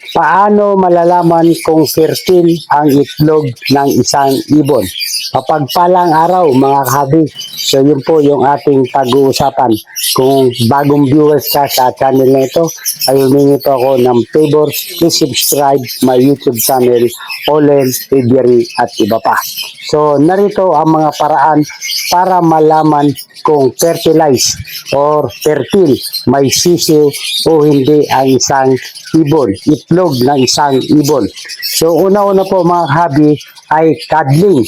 Paano malalaman kung fertile ang itlog ng isang ibon? Kapag palang araw mga kahabi, so yun po yung ating pag-uusapan. Kung bagong viewers ka sa channel na ito, ay humingi po ako ng favor, please subscribe my YouTube channel, Olen Aviary at iba pa. So narito ang mga paraan para malaman kung fertilize or fertile, may sisiw o hindi ang isang ibon, itlog ng isang ibon. So una-una po mga kahabi ay cuddling,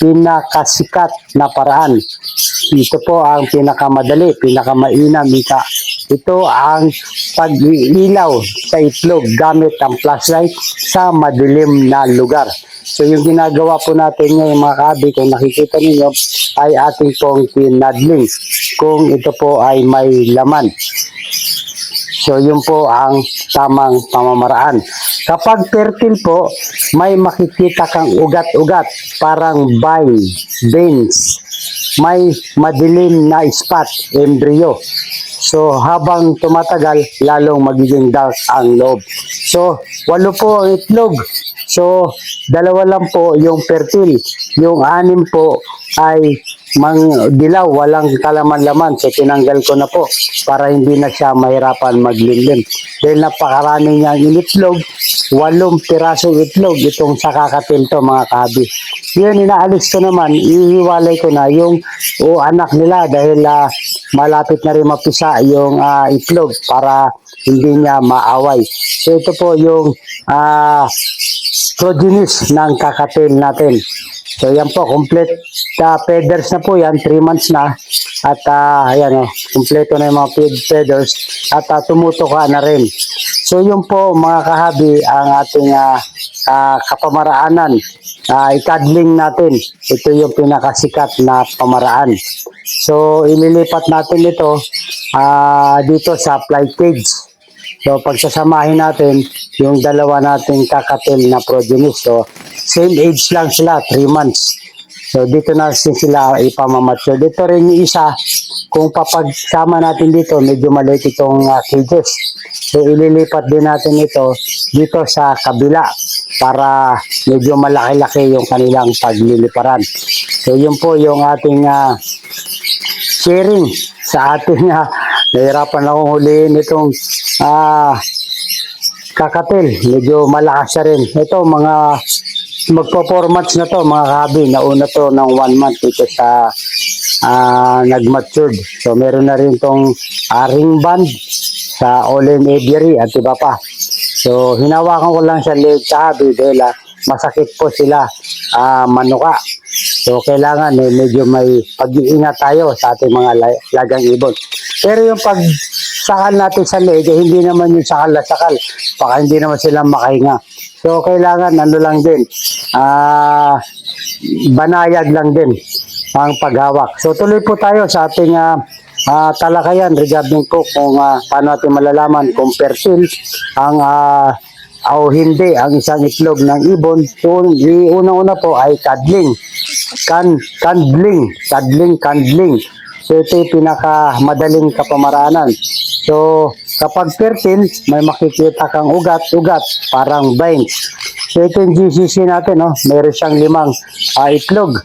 pinakasikat na paraan. Ito po ang pinakamadali, pinakamainam ika. Ito ang pag-ilaw sa itlog gamit ang flashlight sa madilim na lugar. So yung ginagawa po natin ngayon mga kahabi, kung nakikita niyo ay ating pong pinadling kung ito po ay may laman. So yun po ang tamang pamamaraan. Kapag fertile po, may makikita kang ugat-ugat, parang veins, may madilim na spot, embryo. So habang tumatagal, lalong magiging dark ang loob. So 8 po ang itlog. So 2 lang po yung fertile. Yung 6 po ay dilaw, walang kalaman-laman. So tinanggal ko na po para hindi na siya mahirapan maglimlim. Dahil napakarami niyang initlog, 8 pirasong itlog itong sa kakatil to mga kahabi. Yun, inaalis ko naman, ihiwalay ko na yung anak nila dahil malapit na rin mapisa yung itlog para hindi niya maaway. So ito po yung progenies ng kakatil natin. So yan po, complete feathers na po yan, 3 months na. At ayan kompleto na yung mga feathers at tumutuka na rin. So yun po mga kahabi ang ating kapamaraanan. I-cuddling natin. Ito yung pinakasikat na pamaraan. So ililipat natin ito dito sa fly cage. So pagsasamahin natin yung dalawa nating kakatil na progenies. So same age lang sila, 3 months. So dito na sila ipamamature. Dito rin yung isa, kung papagsama natin dito, medyo maliit itong cages. So ililipat din natin ito dito sa kabila para medyo malaki-laki yung kanilang pagliliparan. So yun po yung ating sharing sa ating nahirapan akong huliin itong kakatil. Medyo malakas siya rin. Ito mga magpo-4 months na to mga kahabi. Nauna to ng 1 month ito sa nag-matured. So meron na rin tong ring band sa Olen Aviary at iba pa. So hinawakan ko lang siya liit kahabi dahil masakit po sila manuka. So kailangan medyo may pag-iingat tayo sa ating mga lagang ibon. Pero yung pagsakal natin sa leeg, hindi naman yung sakal na sakal. Baka hindi naman sila makahinga. So kailangan lang din, banayad lang din ang paghawak. So tuloy po tayo sa ating talakayan regarding ko kung paano natin malalaman kung fertile ang o hindi ang isang itlog ng ibon. So unang-una po ay cuddling. Cuddling. So ito yung pinakamadaling kapamaraanan. So kapag fertile, may makikita kang ugat-ugat, parang veins. So ito yung GCC natin, mayroon siyang 5 itlog.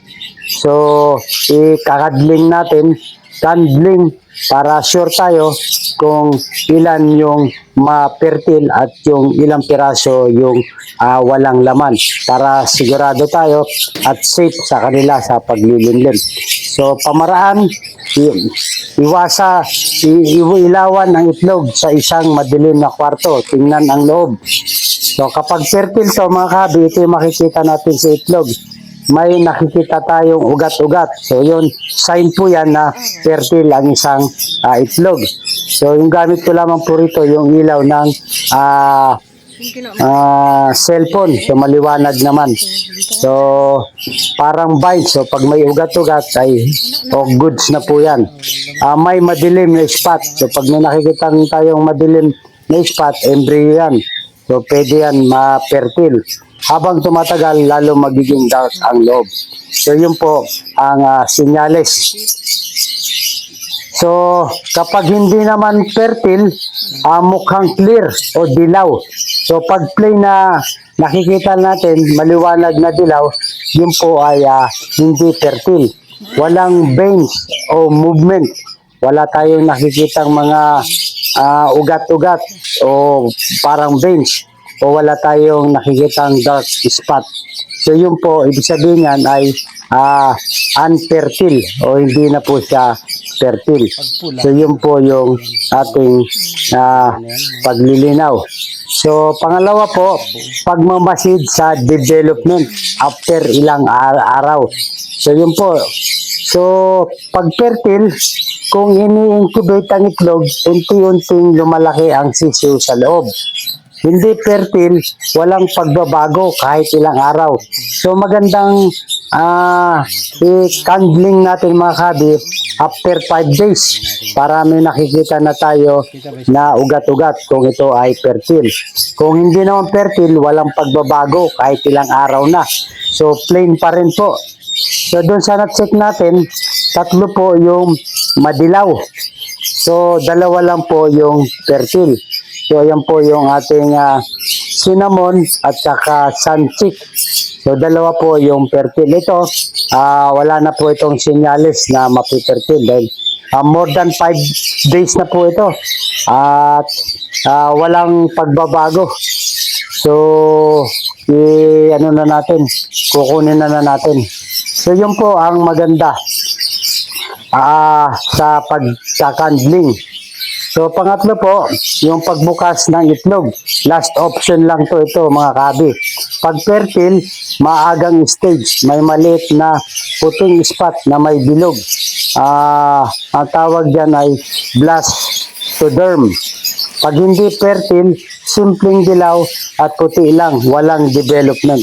So ikakadling natin, cuddling, para sure tayo kung ilan yung ma-fertile at yung ilang piraso yung walang laman, para sigurado tayo at safe sa kanila sa paglilimlim. So pamaraan, ilawan ang itlog sa isang madilim na kwarto, tingnan ang loob. So kapag fertile to mga kahabi, ito yung makikita natin sa itlog. May nakikita tayong ugat-ugat. So yun, sign po yan na fertile ang isang itlog. So yung gamit ko lamang po rito yung ilaw ng cellphone. So maliwanag naman. So parang veins. So pag may ugat-ugat ay goods na po yan. May madilim na spot. So pag may nakikita tayong madilim na spot, embryo yan. So pwede yan ma-fertile. Habang tumatagal, lalo magiging dark ang loob. So yun po ang senyales. So kapag hindi naman fertile, mukhang clear o dilaw. So pag plain na nakikita natin, maliwanag na dilaw, yun po ay hindi fertile. Walang veins o movement. Wala tayong nakikitang mga ugat-ugat o parang veins o wala tayong nakikitang dark spot. So yun po, ibig sabihin yan ay unfertile o hindi na po siya fertile. So yun po yung ating paglilinaw. So pangalawa po, pagmamasid sa development after ilang araw. So yun po. So pag fertile, kung ini-incubate ang itlog, unti-unting lumalaki ang sisiw sa loob. Hindi fertile, walang pagbabago kahit ilang araw. So magandang i-candling natin mga kabi after 5 days para may nakikita na tayo na ugat-ugat kung ito ay fertile. Kung hindi naman fertile, walang pagbabago kahit ilang araw na. So plain pa rin po. So doon sa na-check natin, 3 po yung madilaw. So 2 lang po yung fertile. So ayan po yung ating cinnamon at saka sunchick. So 2 po yung fertile. Ito, wala na po itong senyales na mapifertile dahil more than 5 days na po ito. At walang pagbabago. So, ano na natin, kukunin na natin. So yun po ang maganda sa pagkakandling. So pangatlo po, yung pagbukas ng itlog. Last option lang to ito mga kabi. Pag fertile, maagang stage. May maliit na puting spot na may bilog. Ang tawag dyan ay blastoderm. Pag hindi fertile, simpleng dilaw at puti lang, walang development.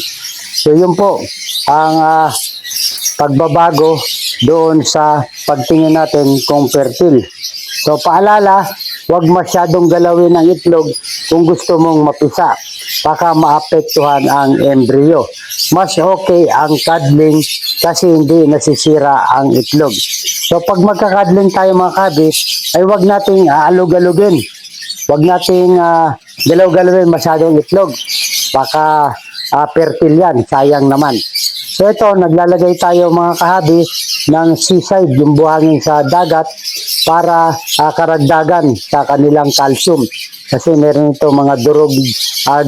So yun po ang pagbabago doon sa pagtingin natin kung fertile. So paalala, huwag masyadong galawin ang itlog kung gusto mong mapisa. Baka maapektuhan ang embryo. Mas okay ang cuddling kasi hindi nasisira ang itlog. So pag magkakadling tayo mga kabi, ay huwag nating aalog-alugin. Huwag nating galaw-galawin masyadong itlog. Baka fertile yan, sayang naman. So ito, naglalagay tayo mga kahabi ng seaside, yung buhangin sa dagat para karagdagan sa kanilang calcium. Kasi meron ito mga durog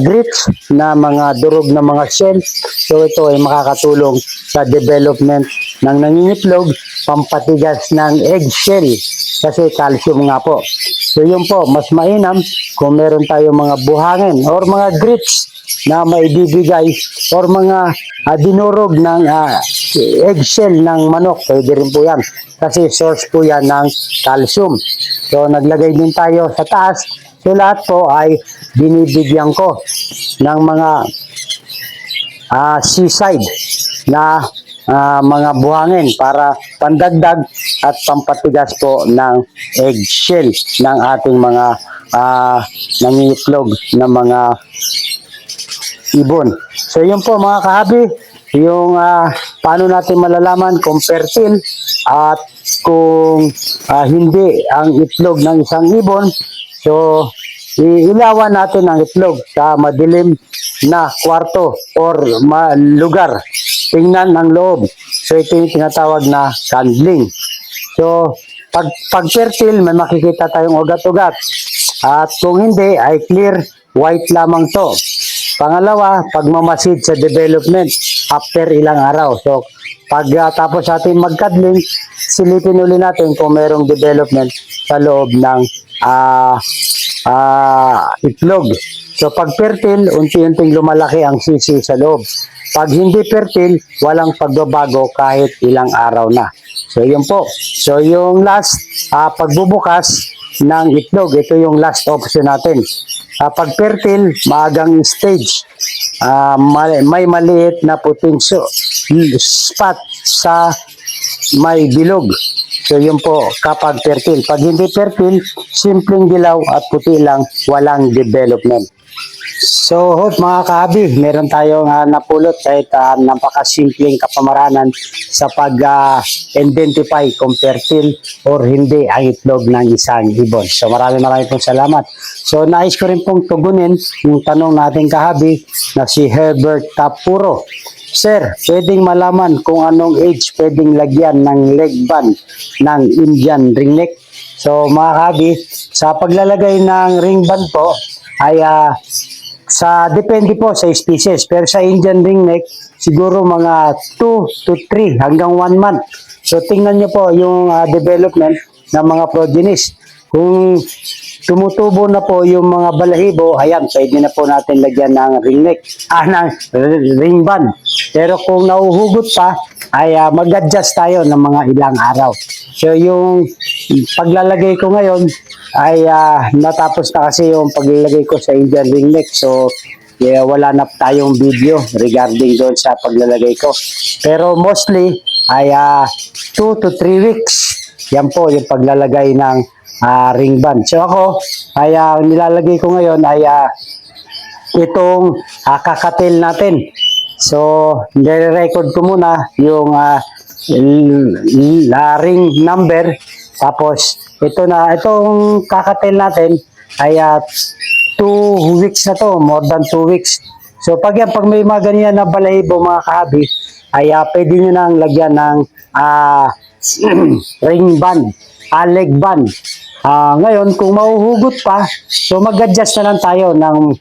grits na mga durog na mga shell. So ito ay makakatulong sa development ng nangingitlog, pampatigas ng egg shell. Kasi calcium nga po. So yun po, mas mainam kung meron tayo mga buhangin or mga grits na maibibigay or mga dinurog ng eggshell ng manok. Pwede rin po yan kasi source po yan ng calcium. So naglagay din tayo sa taas. So lahat po ay binibigyan ko ng mga seaside na mga buhangin para pandagdag at pampatigas po ng eggshell ng ating mga nangingitlog na mga ibon. So yun po mga kahabi, yung paano natin malalaman kung fertile at kung hindi ang itlog ng isang ibon. So ilawan natin ang itlog sa madilim na kwarto or lugar. Tingnan ang loob. So ito yung tinatawag na candling. So pag fertile, may makikita tayong ugat-ugat. At kung hindi, ay clear white lamang to. Pangalawa, pagmamasid sa development after ilang araw. So, pag tapos ating magkadling, silipin uli natin kung merong development sa loob ng itlog. So, pag fertile, unti-unting lumalaki ang sisi sa loob. Pag hindi fertile, walang pagbabago kahit ilang araw na. So, yun po. So, yung last, pagbubukas ng itlog, ito yung last option natin. Pag fertile, maagang stage, may maliit na puting spot sa may bilog. So yun po kapag fertile. Pag hindi fertile, simpleng dilaw at puti lang, walang development. So, hope mga kahabi, meron tayong napulot kahit napakasimpleng kapamaranan sa pag-identify kung fertile or hindi ang itlog ng isang ibon. So, maraming pong salamat. So, nais ko rin pong tugunin yung tanong nating kahabi na si Herbert Tapuro. Sir, pwedeng malaman kung anong age pwedeng lagyan ng leg band ng Indian ringneck? So, mga kahabi, sa paglalagay ng ring band po ay depende po sa species, pero sa Indian ringneck siguro mga 2 to 3 hanggang 1 month. So tingnan niyo po yung development ng mga progenies. Kung tumutubo na po yung mga balahibo, ayan, pwede na po natin lagyan ng ringneck, ng ring band. Pero kung nauhugot pa, ay mag-adjust tayo ng mga ilang araw. So yung paglalagay ko ngayon ay natapos na kasi yung paglalagay ko sa Indian ringneck. So wala na tayong video regarding doon sa paglalagay ko. Pero mostly ay 2 to 3 weeks. Yan po yung paglalagay ng ring band. So ako ay nilalagay ko ngayon ay itong kakatil natin. So, nire-record ko muna yung ring number. Tapos, itong kakatil natin ay 2 weeks na to, more than 2 weeks. So, pag may mga ganyan na balahibo mga kahabi, ay pwede nyo nang lagyan ng ring band, leg band. Ngayon, kung mahuhugot pa, so mag-adjust na lang tayo ng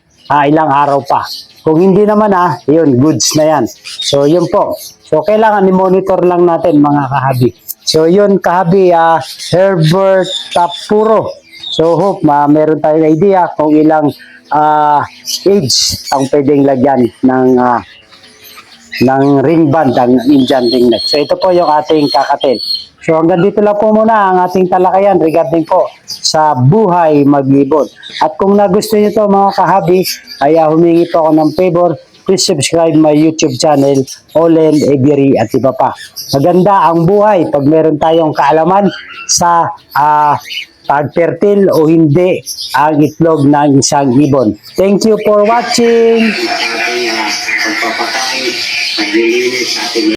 ilang araw pa. Kung hindi naman yun, goods na yan. So, yun po. So, kailangan i-monitor lang natin mga kahabi. So, yun kahabi, Herbert Tapuro. So, hope meron tayong idea kung ilang age ang pwedeng lagyan ng ring band, ang Indian ringneck. So, ito po yung ating kakatil. So hanggang dito lang po muna ang ating talakayan regarding po sa buhay mag-ibon. At kung nagustuhan niyo ito mga kahabi, ay humingi po ako ng favor, please subscribe my YouTube channel, Olen Egery at iba pa. Maganda ang buhay pag meron tayong kaalaman sa pag-fertile o hindi ang itlog ng isang ibon. Thank you for watching! Pagpapakain, paglilinis sa ating